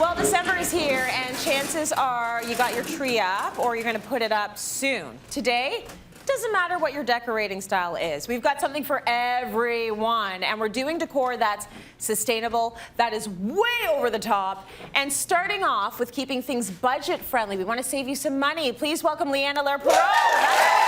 Well, December is here, and chances are you got your tree up or you're going to put it up soon. Today, doesn't matter what your decorating style is. We've got something for everyone, and we're doing decor that's sustainable, that is way over the top, and starting off with keeping things budget friendly. We want to save you some money. Please welcome Leanna Lair-Perreault.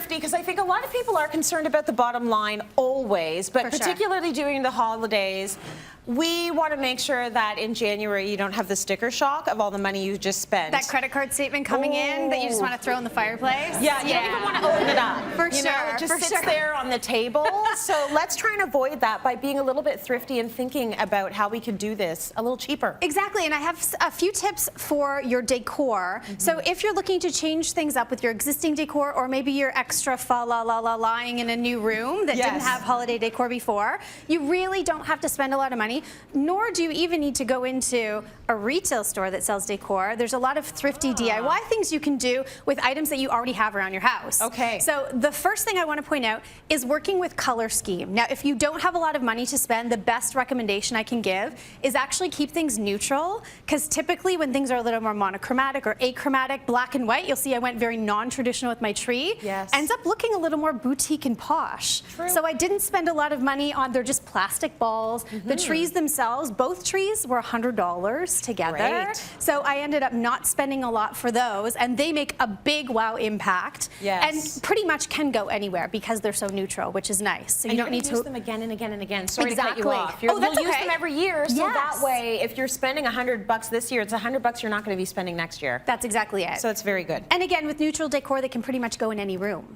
Because I think a lot of people are concerned about the bottom line always, but particularly during the holidays, we want to make sure that in January you don't have the sticker shock of all the money you just spent. That credit card statement coming in that you just want to throw in the fireplace. Yeah, you don't even want to open it up. For sure. It just sits there on the table. So let's try and avoid that by being a little bit thrifty and thinking about how we could do this a little cheaper. Exactly, and I have a few tips for your decor. So if you're looking to change things up with your existing decor, or maybe you're extra fa-la-la-la-lying in a new room that didn't have holiday decor before, you really don't have to spend a lot of money, nor do you even need to go into a retail store that sells decor. There's a lot of thrifty DIY things you can do with items that you already have around your house. Okay. So the first thing I want to point out is working with color scheme. Now, if you don't have a lot of money to spend, the best recommendation I can give is actually keep things neutral, because typically when things are a little more monochromatic or achromatic, black and white, you'll see I went very non-traditional with my tree. Ends up looking a little more boutique and posh. So I didn't spend a lot of money on, they're just plastic balls. The trees themselves, both trees were $100 together. So I ended up not spending a lot for those, and they make a big wow impact. And pretty much can go anywhere because they're so neutral, which is nice. So you don't need to use them again and again and again. Sorry to cut you off. You'll use them every year, so that way, if you're spending $100 this year, it's $100 you're not going to be spending next year. That's exactly it. So it's very good. And again, with neutral decor, they can pretty much go in any room.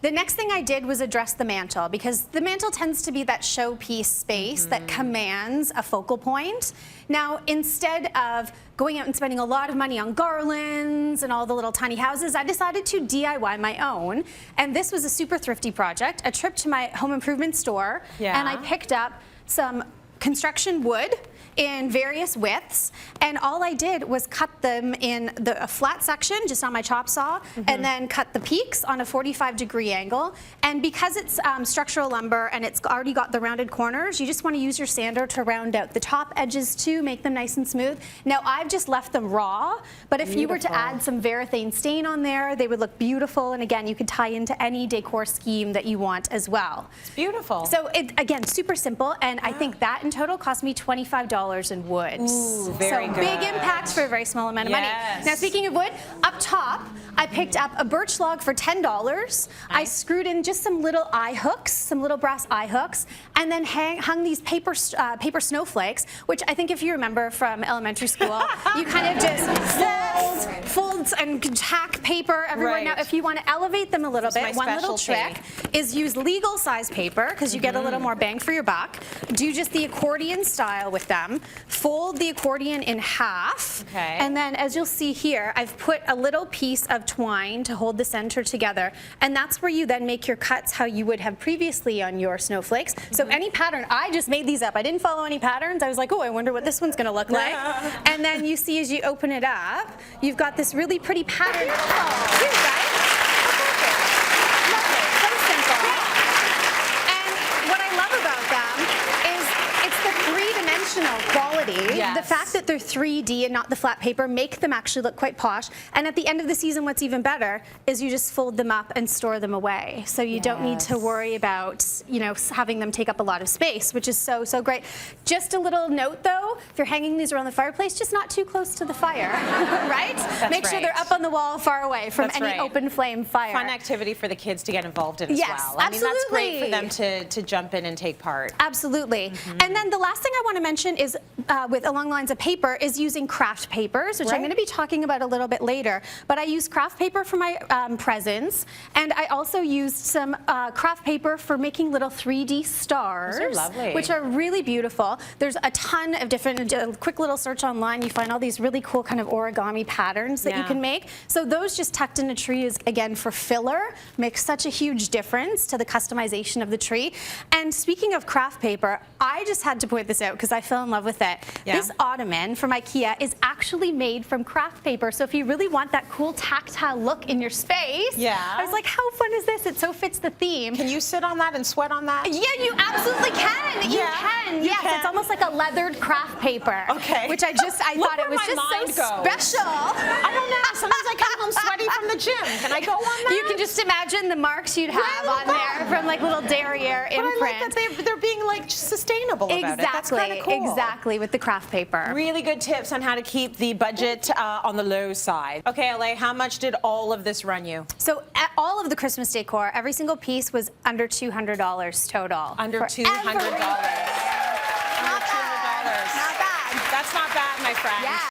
The next thing I did was address the mantle, because the mantle tends to be that showpiece space that commands a focal point. Now, instead of going out and spending a lot of money on garlands and all the little tiny houses, I decided to DIY my own. And this was a super thrifty project, a trip to my home improvement store, and I picked up some construction wood in various widths, and all I did was cut them in a flat section just on my chop saw, and then cut the peaks on a 45-degree angle. And because it's structural lumber and it's already got the rounded corners, you just want to use your sander to round out the top edges too, make them nice and smooth. Now I've just left them raw, but if you were to add some varathane stain on there, they would look beautiful, and again, you could tie into any decor scheme that you want as well. It's beautiful. So again, super simple, and I think that in total cost me $25 in wood. Very good. Big impact for a very small amount of money. Now, speaking of wood, up top, I picked up a birch log for $10. I screwed in just some little eye hooks, some little brass eye hooks, and then hung these paper snowflakes, which I think if you remember from elementary school, you kind of just fold and tack paper everywhere. Now, if you want to elevate them a little bit, one little trick is use legal size paper, because you get a little more bang for your buck. Do just the accordion style with them. Fold the accordion in half, and then as you'll see here, I've put a little piece of twine to hold the center together, and that's where you then make your cuts how you would have previously on your snowflakes. So any pattern, I just made these up. I didn't follow any patterns. I was like, oh, I wonder what this one's going to look like. And then you see as you open it up, you've got this really pretty pattern. Cute, right? Quality. The fact that they're 3D and not the flat paper make them actually look quite posh. And at the end of the season, what's even better is you just fold them up and store them away. So you don't need to worry about, you know, having them take up a lot of space, which is so, so great. Just a little note though, if you're hanging these around the fireplace, just not too close to the fire, right? Make sure they're up on the wall far away from any open flame fire. Fun activity for the kids to get involved in as well. I mean, that's great for them to jump in and take part. Absolutely. And then the last thing I want to mention is along the lines of paper is using craft papers, which I'm going to be talking about a little bit later. But I use craft paper for my presents, and I also used some craft paper for making little 3D stars, which are really beautiful. There's a ton of different, quick little search online, you find all these really cool kind of origami patterns that you can make. So those just tucked in a tree is, again, for filler, makes such a huge difference to the customization of the tree. And speaking of craft paper, I just had to point this out because I fell in love with it. This ottoman ottoman from IKEA is actually made from craft paper. So if you really want that cool tactile look in your space, Yeah. I was like, how fun is this? It so fits the theme. Can you sit on that and sweat on that? Yeah, you absolutely can. You Yeah, can. you Yes, can. it's almost like a leathered craft paper. Okay. Which I Look thought it where was my just mind so goes. special. I don't know. Sometimes I come home sweaty from the gym. Can I go on that? You can just imagine the marks you'd have Right, on there from like little derriere But I imprint. like that they're being like sustainable about it. That's Exactly, kind of cool. exactly, with the craft paper. Really good tips on how to keep the budget on the low side. Okay, LA, how much did all of this run you? So all of the Christmas decor, every single piece was under $200 total. Under for $200. everything. Under $200. Not bad. That's not bad, my friend. Yeah.